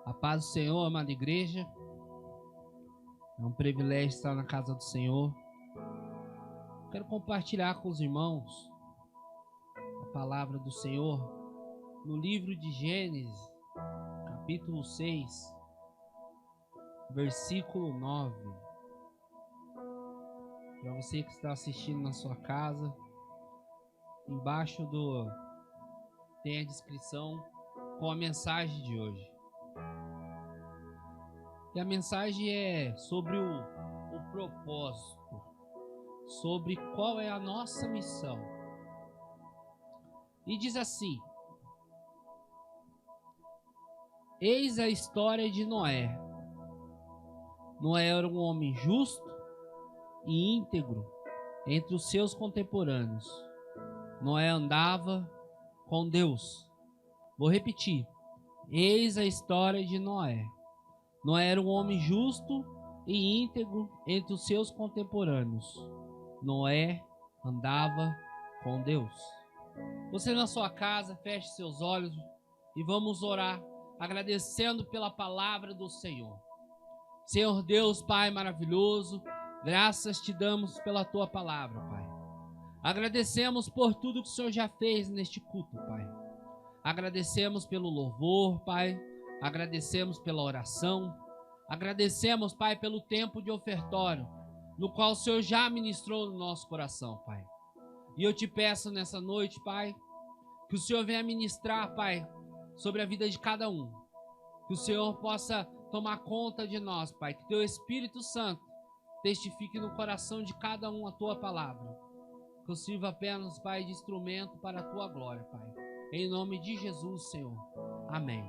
A paz do Senhor, amada igreja. É um privilégio estar na casa do Senhor. Quero compartilhar com os irmãos a palavra do Senhor no livro de Gênesis, capítulo 6, versículo 9. Para você que está assistindo na sua casa, embaixo tem a descrição com a mensagem de hoje. E a mensagem é sobre o propósito, sobre qual é a nossa missão. E diz assim: eis a história de Noé. Noé era um homem justo e íntegro entre os seus contemporâneos. Noé andava com Deus. Vou repetir: eis a história de Noé. Noé era um homem justo e íntegro entre os seus contemporâneos. Noé andava com Deus. Você na sua casa, feche seus olhos e vamos orar, agradecendo pela palavra do Senhor. Senhor Deus, Pai maravilhoso, graças te damos pela tua palavra, Pai. Agradecemos por tudo que o Senhor já fez neste culto, Pai. Agradecemos pelo louvor, Pai. Agradecemos pela oração. Agradecemos, Pai, pelo tempo de ofertório, no qual o Senhor já ministrou no nosso coração, Pai. E eu te peço nessa noite, Pai, que o Senhor venha ministrar, Pai, sobre a vida de cada um. Que o Senhor possa tomar conta de nós, Pai. Que teu Espírito Santo testifique no coração de cada um a tua palavra. Que eu sirva apenas, Pai, de instrumento para a tua glória, Pai. Em nome de Jesus, Senhor. Amém.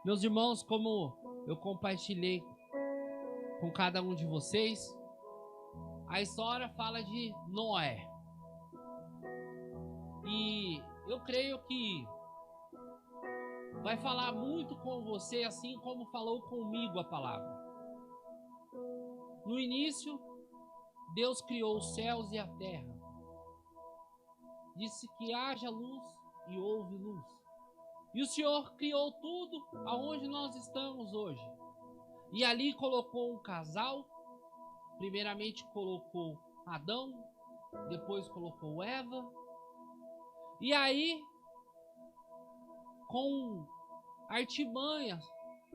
Meus irmãos, como eu compartilhei com cada um de vocês, a história fala de Noé. E eu creio que vai falar muito com você, assim como falou comigo a palavra. No início, Deus criou os céus e a terra. Disse que haja luz e houve luz. E o Senhor criou tudo aonde nós estamos hoje. E ali colocou um casal. Primeiramente colocou Adão, depois colocou Eva. E aí, com artimanha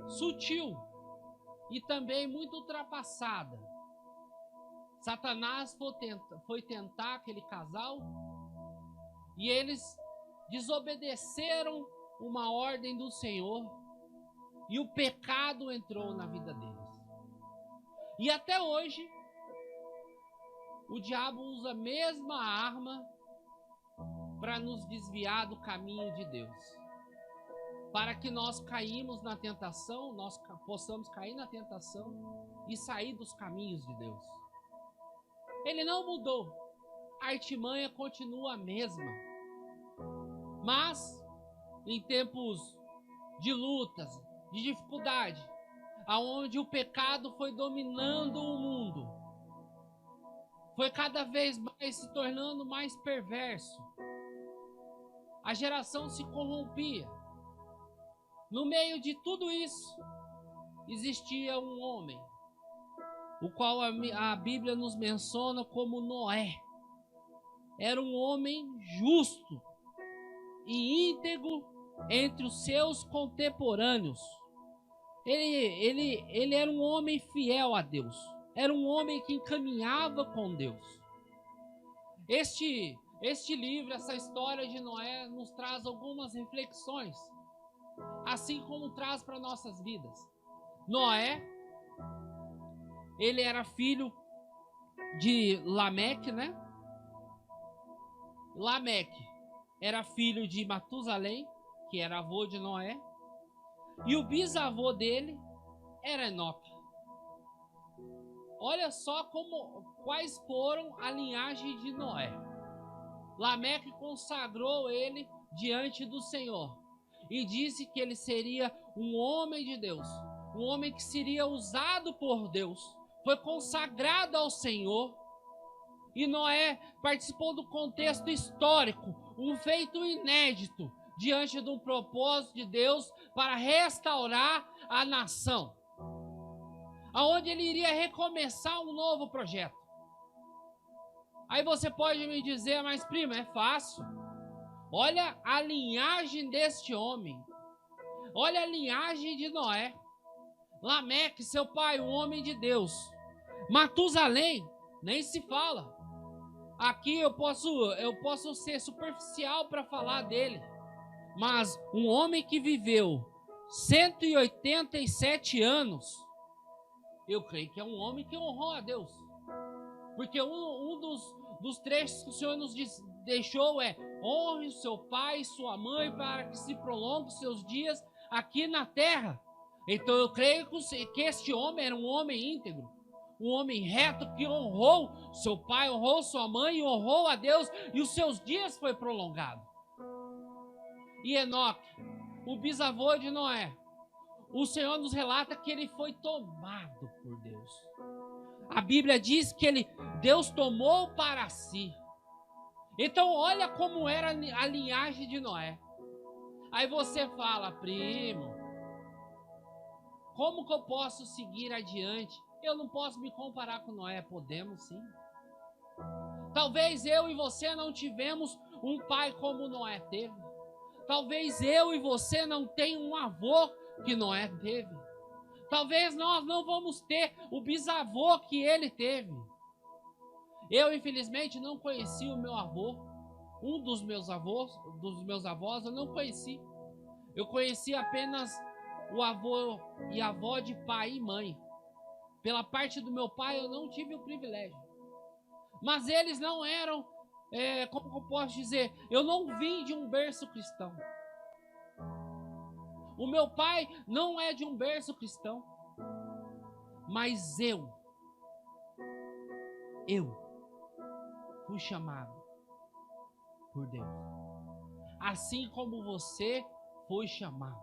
sutil e também muito ultrapassada, Satanás foi tentar aquele casal e eles desobedeceram uma ordem do Senhor e o pecado entrou na vida deles. E até hoje, o diabo usa a mesma arma para nos desviar do caminho de Deus. Para que nós caímos na tentação, nós possamos cair na tentação e sair dos caminhos de Deus. Ele não mudou, a artimanha continua a mesma. Mas, em tempos de lutas, de dificuldade, aonde o pecado foi dominando o mundo, foi cada vez mais se tornando mais perverso. A geração se corrompia. No meio de tudo isso, existia um homem, o qual a Bíblia nos menciona como Noé. Era um homem justo e íntegro entre os seus contemporâneos. Ele era um homem fiel a Deus. Era um homem que encaminhava com Deus. Este livro, essa história de Noé, nos traz algumas reflexões, assim como traz para nossas vidas. Noé, ele era filho de Lameque, né? Lameque era filho de Matusalém, que era avô de Noé, e o bisavô dele era Enoque. Olha só quais foram a linhagem de Noé. Lameque consagrou ele diante do Senhor e disse que ele seria um homem de Deus, um homem que seria usado por Deus, foi consagrado ao Senhor. E Noé participou do contexto histórico, um feito inédito diante de um propósito de Deus para restaurar a nação, aonde ele iria recomeçar um novo projeto. Aí você pode me dizer, mas prima, é fácil. Olha a linhagem deste homem. Olha a linhagem de Noé. Lameque, seu pai, um homem de Deus. Matusalém, nem se fala. Aqui eu posso ser superficial para falar dele. Mas um homem que viveu 187 anos, eu creio que é um homem que honrou a Deus. Porque um dos trechos que o Senhor nos deixou é: honre o seu pai e sua mãe para que se prolongue seus dias aqui na terra. Então eu creio que este homem era um homem íntegro, um homem reto que honrou seu pai, honrou sua mãe, honrou a Deus, e os seus dias foi prolongado. E Enoque, o bisavô de Noé, o Senhor nos relata que ele foi tomado por Deus. A Bíblia diz que Deus tomou para si. Então olha como era a linhagem de Noé. Aí você fala: primo, como que eu posso seguir adiante? Eu não posso me comparar com Noé. Podemos sim. Talvez eu e você não tivemos um pai como Noé teve. Talvez eu e você não tenham um avô que Noé teve. Talvez nós não vamos ter o bisavô que ele teve. Eu, infelizmente, não conheci o meu avô. Um dos meus avós, eu não conheci. Eu conheci apenas o avô e a avó de pai e mãe. Pela parte do meu pai, eu não tive o privilégio. Mas eles não eram, como eu posso dizer, eu não vim de um berço cristão. O meu pai não é de um berço cristão. Mas eu fui chamado por Deus. Assim como você foi chamado.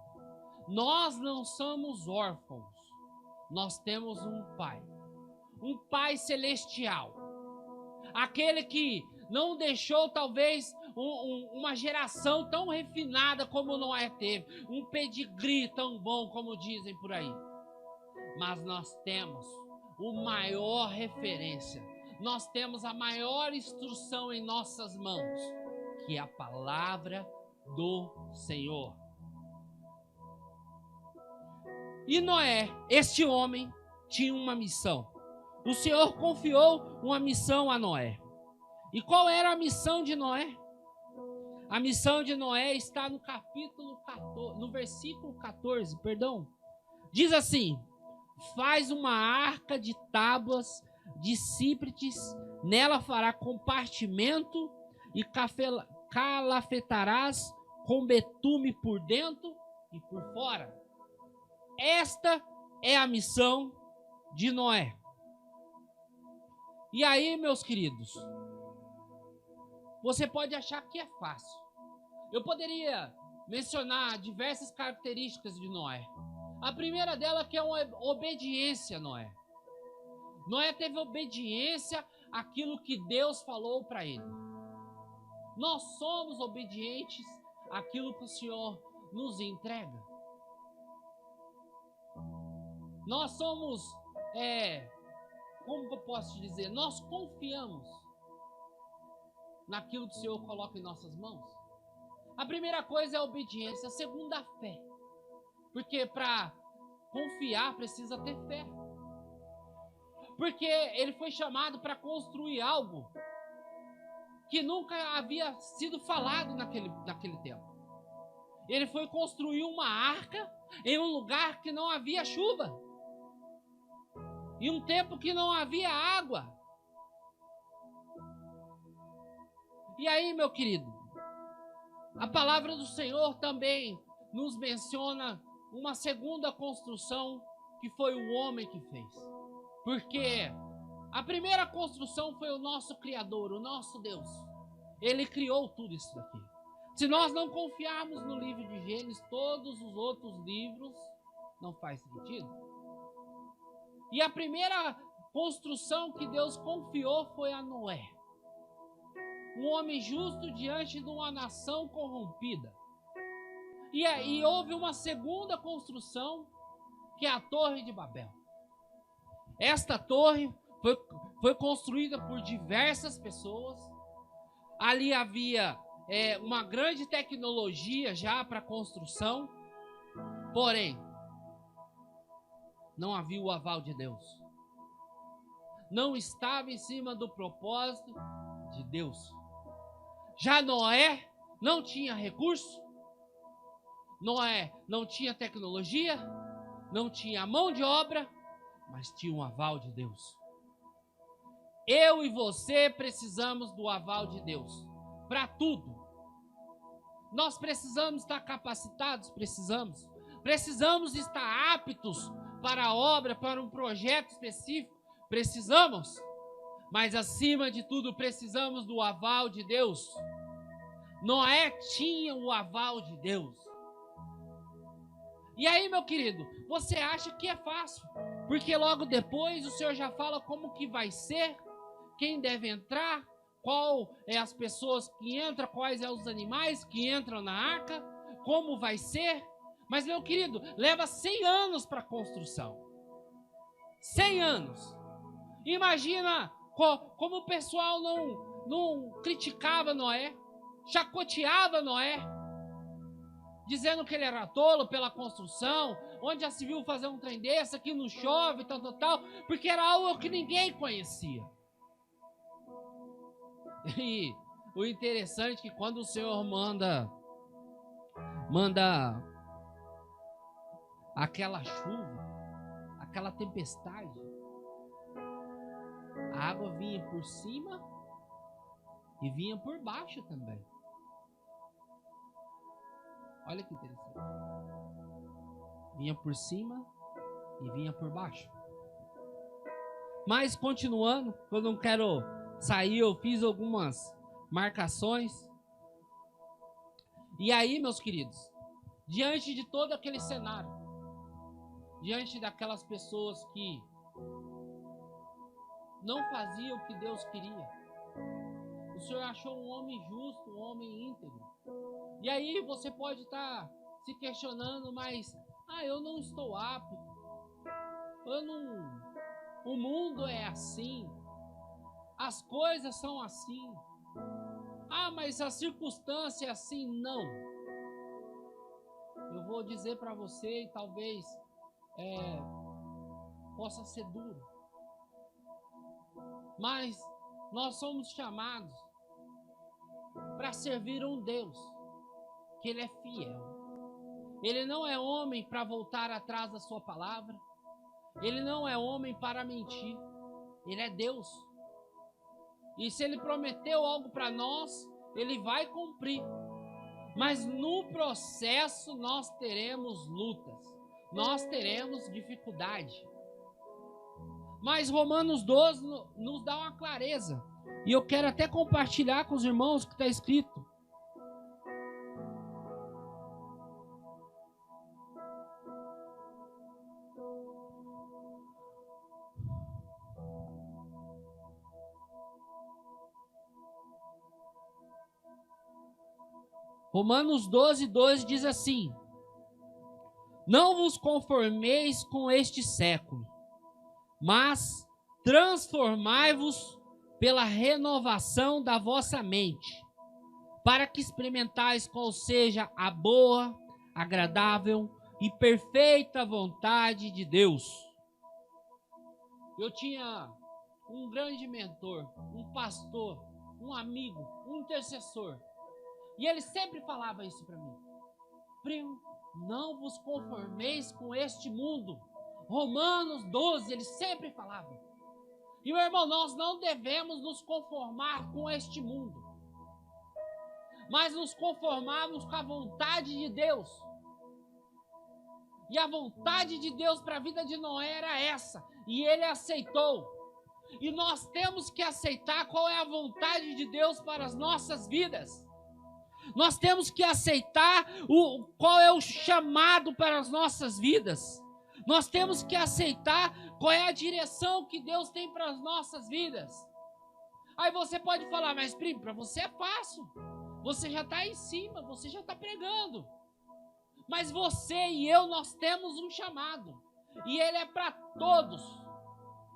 Nós não somos órfãos. Nós temos um pai celestial. Aquele que não deixou talvez uma geração tão refinada como Noé teve, um pedigree tão bom como dizem por aí. Mas nós temos o maior referência, nós temos a maior instrução em nossas mãos, que é a palavra do Senhor. E Noé, este homem, tinha uma missão. O Senhor confiou uma missão a Noé. E qual era a missão de Noé? A missão de Noé está no capítulo 14, no versículo 14, Diz assim: faz uma arca de tábuas de cípretes, nela fará compartimento e calafetarás com betume por dentro e por fora. Esta é a missão de Noé. E aí, meus queridos, você pode achar que é fácil. Eu poderia mencionar diversas características de Noé. A primeira dela que é uma obediência a Noé. Noé teve obediência àquilo que Deus falou para ele. Nós somos obedientes àquilo que o Senhor nos entrega. Nós somos, como eu posso te dizer? Nós confiamos naquilo que o Senhor coloca em nossas mãos. A primeira coisa é a obediência, a segunda a fé. Porque para confiar precisa ter fé. Porque ele foi chamado para construir algo que nunca havia sido falado naquele tempo. Ele foi construir uma arca em um lugar que não havia chuva. Em um tempo que não havia água. E aí, meu querido, a palavra do Senhor também nos menciona uma segunda construção que foi o homem que fez. Porque a primeira construção foi o nosso Criador, o nosso Deus. Ele criou tudo isso daqui. Se nós não confiarmos no livro de Gênesis, todos os outros livros não faz sentido. E a primeira construção que Deus confiou foi a Noé. Um homem justo diante de uma nação corrompida. E houve uma segunda construção, que é a Torre de Babel. Esta torre foi construída por diversas pessoas. Ali havia uma grande tecnologia já para construção, porém, não havia o aval de Deus. Não estava em cima do propósito de Deus. Já Noé não tinha recurso, Noé não tinha tecnologia, não tinha mão de obra, mas tinha um aval de Deus. Eu e você precisamos do aval de Deus para tudo. Nós precisamos estar capacitados, precisamos estar aptos para a obra, para um projeto específico, precisamos, mas acima de tudo precisamos do aval de Deus. Noé tinha o aval de Deus. E aí, meu querido, você acha que é fácil, porque logo depois o Senhor já fala como que vai ser, quem deve entrar, qual é as pessoas que entram, quais são os animais que entram na arca, como vai ser. Mas, meu querido, leva 100 anos para a construção. 100 anos. Imagina como o pessoal não criticava Noé, chacoteava Noé, dizendo que ele era tolo pela construção, onde já se viu fazer um trem desse, aqui não chove, tal, porque era algo que ninguém conhecia. E o interessante é que quando o Senhor manda aquela chuva, aquela tempestade, a água vinha por cima e vinha por baixo também. Olha que interessante. Vinha por cima e vinha por baixo. Mas continuando, eu não quero sair, eu fiz algumas marcações. E aí, meus queridos, diante de todo aquele cenário, diante daquelas pessoas que não faziam o que Deus queria, o Senhor achou um homem justo, um homem íntegro. E aí você pode estar se questionando, mas eu não estou apto, o mundo é assim, as coisas são assim, mas a circunstância é assim. Não. Eu vou dizer para você, e talvez possa ser duro, mas nós somos chamados para servir um Deus que Ele é fiel. Ele não é homem para voltar atrás da sua palavra. Ele não é homem para mentir. Ele é Deus. E se Ele prometeu algo para nós, Ele vai cumprir. Mas no processo nós teremos lutas, nós teremos dificuldade. Mas Romanos 12 nos dá uma clareza. E eu quero até compartilhar com os irmãos o que está escrito. Romanos 12, 2 diz assim: não vos conformeis com este século, mas transformai-vos pela renovação da vossa mente, para que experimentais qual seja a boa, agradável e perfeita vontade de Deus. Eu tinha um grande mentor, um pastor, um amigo, um intercessor, e ele sempre falava isso para mim: primo, não vos conformeis com este mundo. Romanos 12, ele sempre falava. E, meu irmão, nós não devemos nos conformar com este mundo, mas nos conformarmos com a vontade de Deus. E a vontade de Deus para a vida de Noé era essa, e ele aceitou. E nós temos que aceitar qual é a vontade de Deus para as nossas vidas. Nós temos que aceitar qual é o chamado para as nossas vidas. Nós temos que aceitar qual é a direção que Deus tem para as nossas vidas. Aí você pode falar: mas primo, para você é fácil. Você já está em cima, você já está pregando. Mas você e eu, nós temos um chamado. E ele é para todos.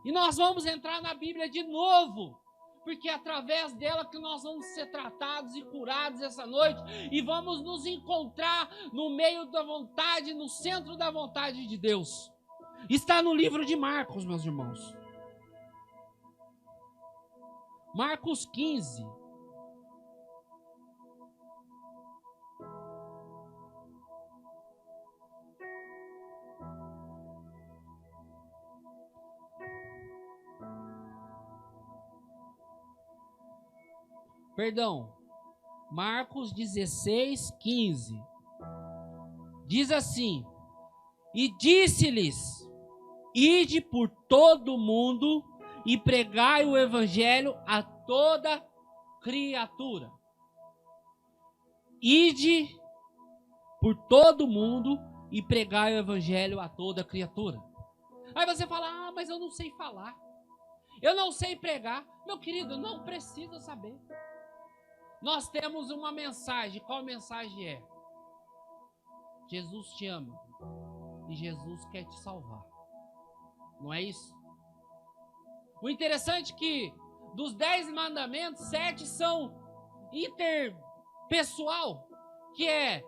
E nós vamos entrar na Bíblia de novo. Porque é através dela que nós vamos ser tratados e curados essa noite. E vamos nos encontrar no meio da vontade, no centro da vontade de Deus. Está no livro de Marcos, meus irmãos. Marcos 15. Perdão. Marcos 16, 15. Diz assim: e disse-lhes: ide por todo o mundo e pregai o evangelho a toda criatura. Ide por todo o mundo e pregai o evangelho a toda criatura. Aí você fala: mas eu não sei falar, eu não sei pregar. Meu querido, não precisa saber. Nós temos uma mensagem. Qual mensagem é? Jesus te ama e Jesus quer te salvar. Não é isso? O interessante é que dos 10 mandamentos, 7 são interpessoal, que é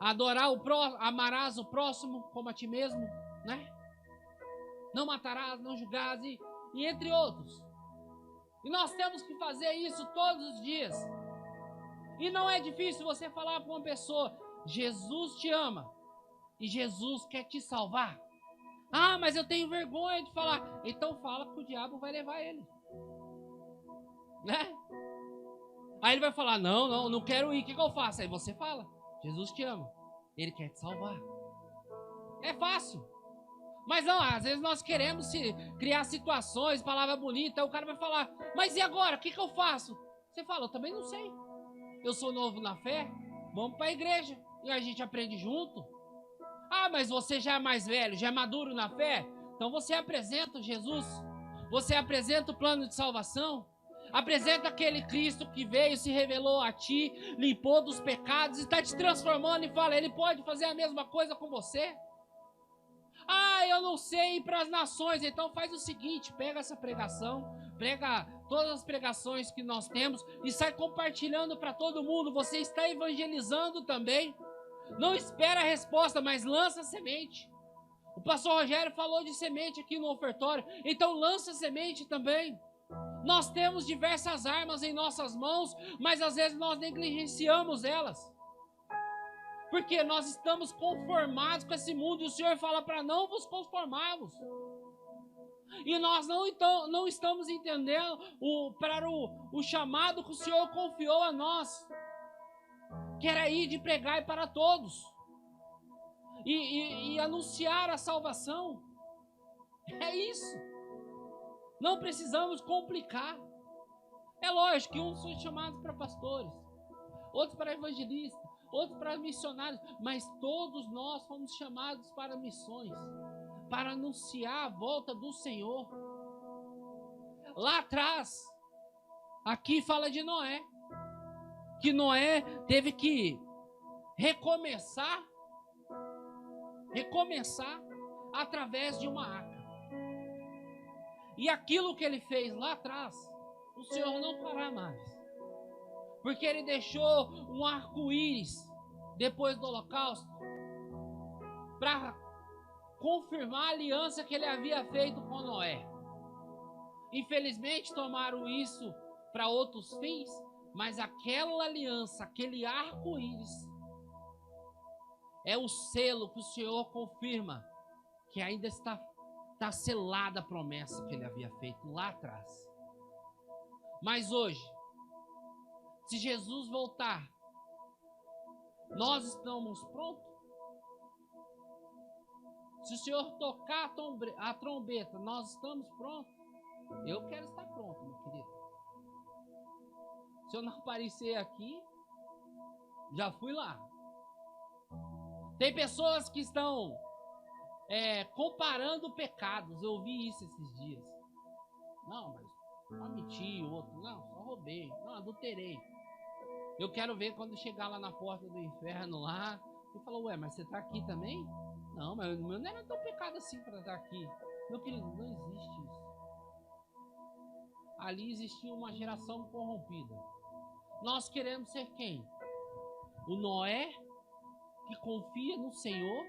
adorar o próximo, amarás o próximo como a ti mesmo, né? Não matarás, não julgarás e entre outros. E nós temos que fazer isso todos os dias. E não é difícil você falar para uma pessoa: Jesus te ama e Jesus quer te salvar. Mas eu tenho vergonha de falar. Então fala que o diabo vai levar ele, né? Aí ele vai falar: não quero ir, o que eu faço? Aí você fala: Jesus te ama, ele quer te salvar. É fácil. Mas não, às vezes nós queremos criar situações, palavra bonita. Aí o cara vai falar: mas e agora, o que eu faço? Você fala: eu também não sei. Eu sou novo na fé, vamos para a igreja e a gente aprende junto. Mas você já é mais velho, já é maduro na fé, então você apresenta Jesus, você apresenta o plano de salvação, apresenta aquele Cristo que veio, se revelou a ti, limpou dos pecados e está te transformando, e fala: ele pode fazer a mesma coisa com você. Eu não sei ir para as nações. Então faz o seguinte: pega essa pregação, prega todas as pregações que nós temos e sai compartilhando para todo mundo. Você está evangelizando também. Não espera a resposta, mas lança a semente. O pastor Rogério falou de semente aqui no ofertório, então lança a semente também. Nós temos diversas armas em nossas mãos, mas às vezes nós negligenciamos elas. Porque nós estamos conformados com esse mundo e o Senhor fala para não vos conformarmos. E nós não estamos entendendo o chamado que o Senhor confiou a nós, que era ir de pregar para todos e anunciar a salvação. É isso. Não precisamos complicar. É lógico que uns são chamados para pastores, outros para evangelistas, outros para missionários, mas todos nós fomos chamados para missões, para anunciar a volta do Senhor. Lá atrás, aqui fala de Noé, que Noé teve que recomeçar através de uma arca. E aquilo que ele fez lá atrás, o Senhor não fará mais. Porque ele deixou um arco-íris depois do holocausto para confirmar a aliança que ele havia feito com Noé. Infelizmente tomaram isso para outros fins, mas aquela aliança, aquele arco-íris, é o selo que o Senhor confirma que ainda está selada a promessa que ele havia feito lá atrás. Mas hoje, se Jesus voltar, nós estamos prontos? Se o Senhor tocar a trombeta, nós estamos prontos? Eu quero estar pronto, meu querido. Se eu não aparecer aqui, já fui lá. Tem pessoas que estão comparando pecados. Eu vi isso esses dias. Não, mas só menti, o outro, não, só roubei, não, adulterei. Eu quero ver quando chegar lá na porta do inferno lá, Ele falou, ué, mas você está aqui também? Não, mas o meu não era tão pecado assim para estar aqui. Meu querido, não existe isso. Ali existia uma geração corrompida. Nós queremos ser quem? O Noé que confia no Senhor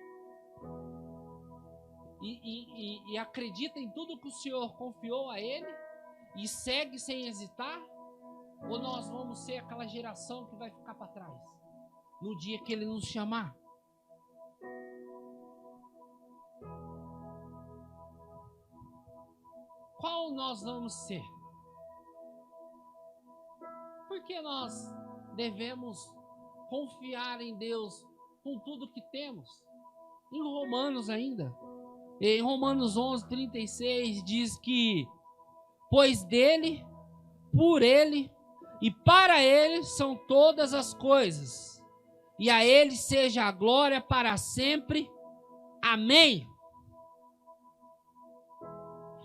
e acredita em tudo que o Senhor confiou a ele e segue sem hesitar? Ou nós vamos ser aquela geração que vai ficar para trás no dia que ele nos chamar? Qual nós vamos ser? Porque nós devemos confiar em Deus com tudo que temos. Em Romanos ainda, em Romanos 11:36 diz que pois dele, por ele e para ele são todas as coisas, e a ele seja a glória para sempre. Amém.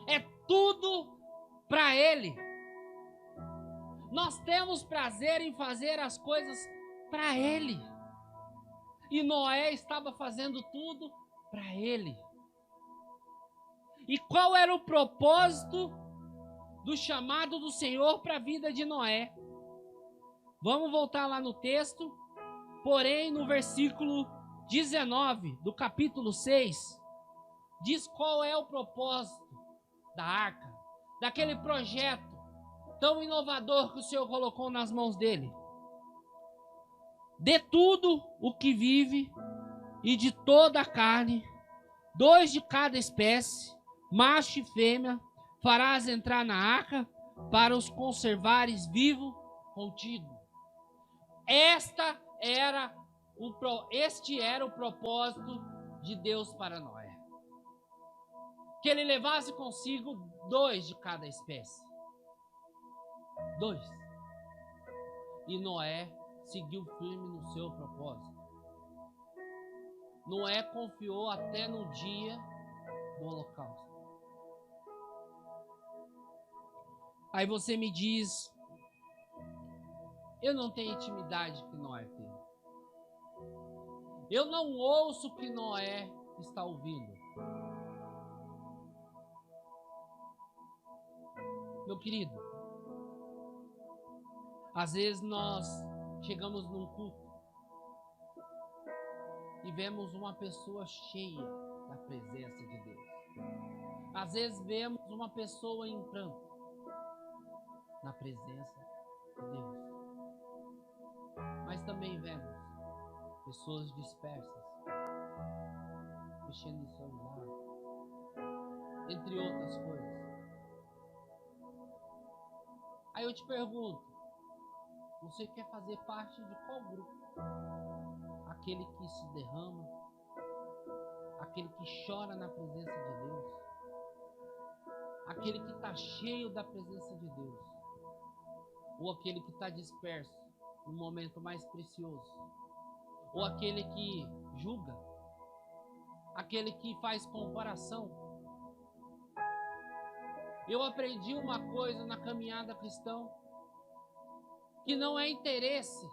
É tudo para ele. Nós temos prazer em fazer as coisas para ele. E Noé estava fazendo tudo para ele. E qual era o propósito do chamado do Senhor para a vida de Noé? Vamos voltar lá no texto. Porém, no versículo 19 do capítulo 6, diz qual é o propósito da arca, daquele projeto tão inovador que o Senhor colocou nas mãos dele. De tudo o que vive e de toda a carne, 2 de cada espécie, macho e fêmea, farás entrar na arca para os conservares vivos contigo. Este era o propósito de Deus para Noé. Que ele levasse consigo 2 de cada espécie. 2. E Noé seguiu firme no seu propósito. Noé confiou até no dia do holocausto. Aí você me diz, eu não tenho intimidade que Noé teve. Eu não ouço o que Noé está ouvindo. Meu querido, às vezes nós chegamos num culto e vemos uma pessoa cheia da presença de Deus. Às vezes vemos uma pessoa em pranto na presença de Deus. Mas também vemos pessoas dispersas, mexendo no celular, entre outras coisas. Aí eu te pergunto, você quer fazer parte de qual grupo? Aquele que se derrama, aquele que chora na presença de Deus, aquele que está cheio da presença de Deus, ou aquele que está disperso no momento mais precioso, ou aquele que julga, aquele que faz comparação. Eu aprendi uma coisa na caminhada cristã, que não é interesse,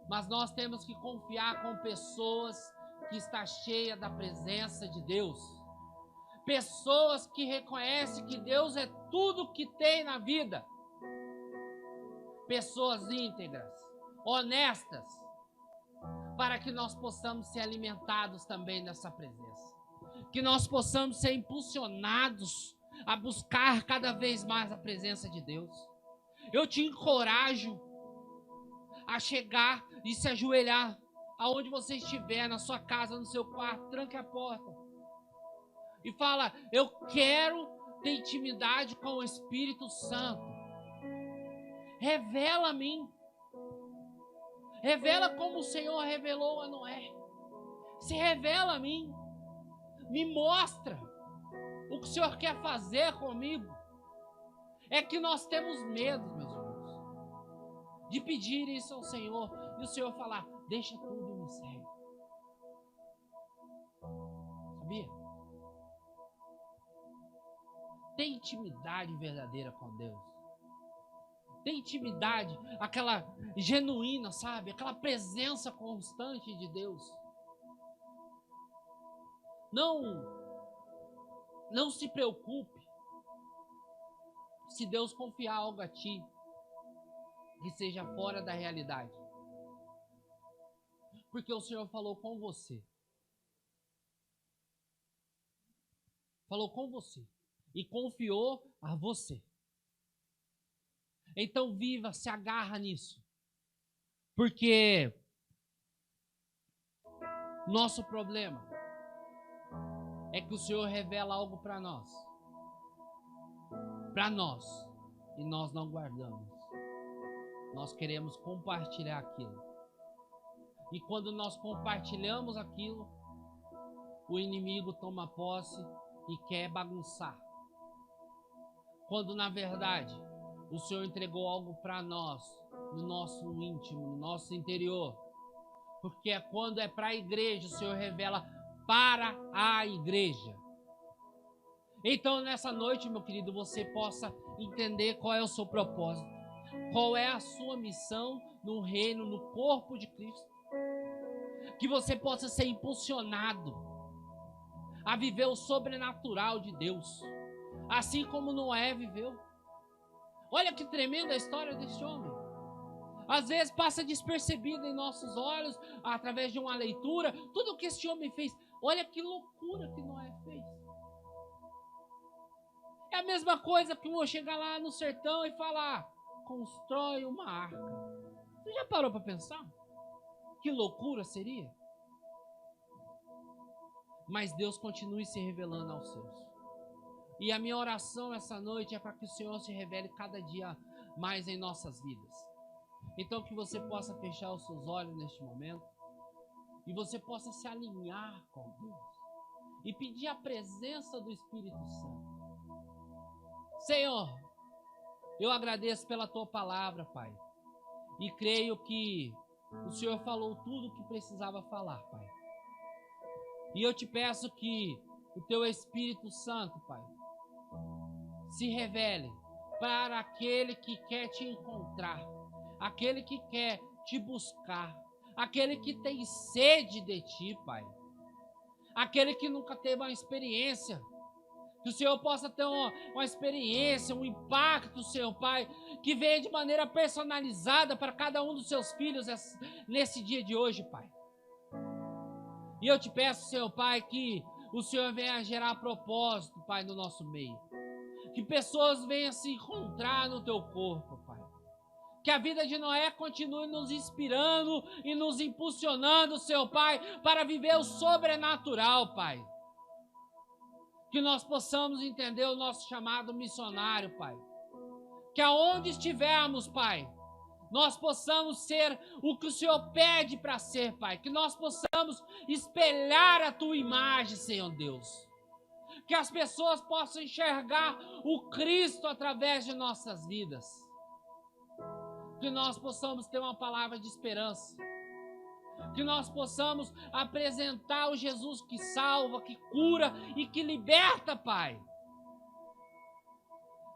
mas nós temos que confiar com pessoas que estão cheias da presença de Deus, pessoas que reconhecem que Deus é tudo que tem na vida, pessoas íntegras, honestas, para que nós possamos ser alimentados também nessa presença, que nós possamos ser impulsionados a buscar cada vez mais a presença de Deus. Eu te encorajo a chegar e se ajoelhar aonde você estiver, na sua casa, no seu quarto, tranque a porta e fala, eu quero ter intimidade com o Espírito Santo. Revela a mim, revela como o Senhor revelou a Noé, se revela a mim, me mostra o que o Senhor quer fazer comigo. É que nós temos medo, meus irmãos, de pedir isso ao Senhor e o Senhor falar, deixa tudo e me segue. Sabia? Tem intimidade verdadeira com Deus. ter intimidade, aquela genuína, sabe? Aquela presença constante de Deus. Não se preocupe se Deus confiar algo a ti que seja fora da realidade. Porque o Senhor falou com você. Falou com você. E confiou a você. Então viva, se agarra nisso. Porque nosso problema é que o Senhor revela algo para nós. Para nós. E nós não guardamos. Nós queremos compartilhar aquilo. E quando nós compartilhamos aquilo, o inimigo toma posse e quer bagunçar. Quando na verdade o Senhor entregou algo para nós, no nosso íntimo, no nosso interior. Porque quando é para a igreja, o Senhor revela para a igreja. Então nessa noite, meu querido, você possa entender qual é o seu propósito. Qual é a sua missão no reino, no corpo de Cristo. Que você possa ser impulsionado a viver o sobrenatural de Deus. Assim como Noé viveu. Olha que tremenda a história desse homem. Às vezes passa despercebido em nossos olhos, através de uma leitura, tudo o que esse homem fez. Olha que loucura que Noé fez. É a mesma coisa que eu chegar lá no sertão e falar, constrói uma arca. Você já parou para pensar? Que loucura seria? Mas Deus continue se revelando aos seus. E a minha oração essa noite é para que o Senhor se revele cada dia mais em nossas vidas. Então que você possa fechar os seus olhos neste momento e você possa se alinhar com Deus e pedir a presença do Espírito Santo. Senhor, eu agradeço pela tua palavra, Pai, e creio que o Senhor falou tudo o que precisava falar, Pai. E eu te peço que o teu Espírito Santo, Pai, se revele para aquele que quer te encontrar, aquele que quer te buscar, aquele que tem sede de ti, Pai, aquele que nunca teve uma experiência, que o Senhor possa ter uma experiência, um impacto, Senhor Pai, que venha de maneira personalizada para cada um dos seus filhos nesse dia de hoje, Pai. E eu te peço, Senhor Pai, que o Senhor venha gerar propósito, Pai, no nosso meio. Que pessoas venham se encontrar no teu corpo, Pai. Que a vida de Noé continue nos inspirando e nos impulsionando, Senhor Pai, para viver o sobrenatural, Pai. Que nós possamos entender o nosso chamado missionário, Pai. Que aonde estivermos, Pai, nós possamos ser o que o Senhor pede para ser, Pai. Que nós possamos espelhar a tua imagem, Senhor Deus. Que as pessoas possam enxergar o Cristo através de nossas vidas. Que nós possamos ter uma palavra de esperança. Que nós possamos apresentar o Jesus que salva, que cura e que liberta, Pai.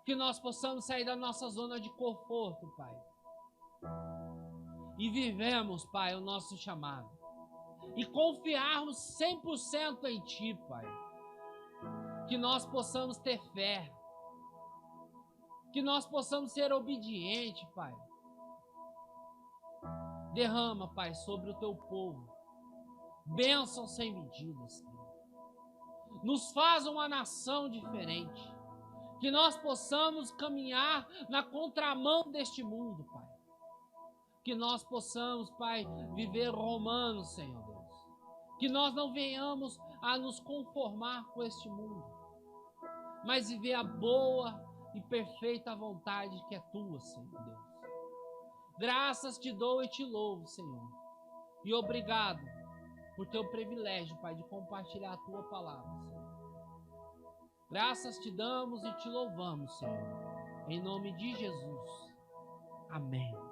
Que nós possamos sair da nossa zona de conforto, Pai. E vivemos, Pai, o nosso chamado. E confiarmos 100% em Ti, Pai. Que nós possamos ter fé. Que nós possamos ser obedientes, Pai. Derrama, Pai, sobre o Teu povo bênção sem medidas, Senhor. Nos faz uma nação diferente. Que nós possamos caminhar na contramão deste mundo, Pai. Que nós possamos, Pai, viver Romanos, Senhor Deus. Que nós não venhamos a nos conformar com este mundo, mas viver a boa e perfeita vontade que é Tua, Senhor Deus. Graças te dou e te louvo, Senhor. E obrigado por teu privilégio, Pai, de compartilhar a Tua palavra, Senhor. Graças te damos e te louvamos, Senhor. Em nome de Jesus. Amém.